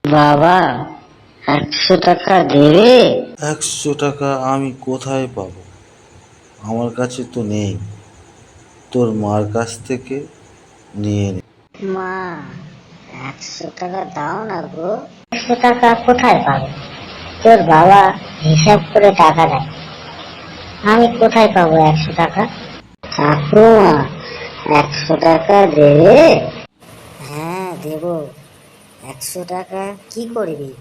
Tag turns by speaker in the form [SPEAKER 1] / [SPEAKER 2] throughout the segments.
[SPEAKER 1] বাবা, 100 টাকা দেবে?
[SPEAKER 2] 100 টাকা আমি কোথায় পাবো? আমার কাছে তো নেই। তোর মার কাছ থেকে নিয়ে নে।
[SPEAKER 1] মা, 100 টাকা দাও না গো। 100 টাকা কোথায় পাবো? তোর বাবা হিসাব করে টাকা দেয়, আমি কোথায় পাবো 100 টাকা? ঠাকুমা, 100 টাকা দেবে? হ্যাঁ দেব। 100 টাকা কি করবি?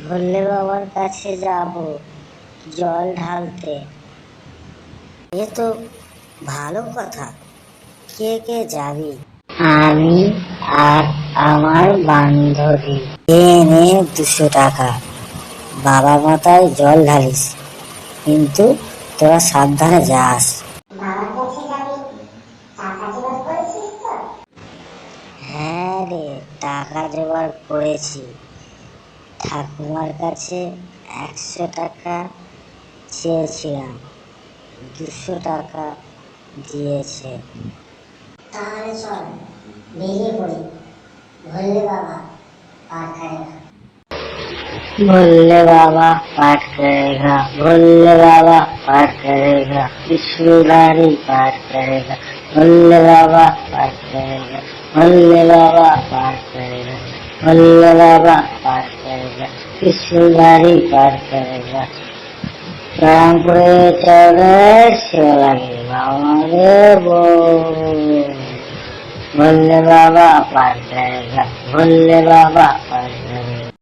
[SPEAKER 1] ভোলে বাবার কাছে যাব জল ঢালতে। এ তো ভালো কথা। কে কে যাবি? আমি আর আমার বান্ধবী। নে 200 টাকা, বাবা মাথায় জল ঢালিস, কিন্তু তোরা সাবধানে যাস। হ্যাঁ রে, টাকা জোগাড় করেছি। ঠাকুমার কাছে 100 টাকা চেয়েছিলাম, 200 টাকা দিয়েছে। তাহলে চল বেরিয়ে পড়ি, ভোলে বাবা পার করেগা। भोले बाबा पाठ करेगा, भोले बाबा पाठ करेगा, ईश्वरी पाठ करेगा, भोले बाबा पाठ करेगा, भोले बाबा पाठ करेगा, भोले बाबा पाठ करेगा, ईश्वरी पाठ करेगा। प्रणाम করে চলে সেবা লাগে আমাদের भोले बाबा पाठ करेगा, भोले बाबा पाठ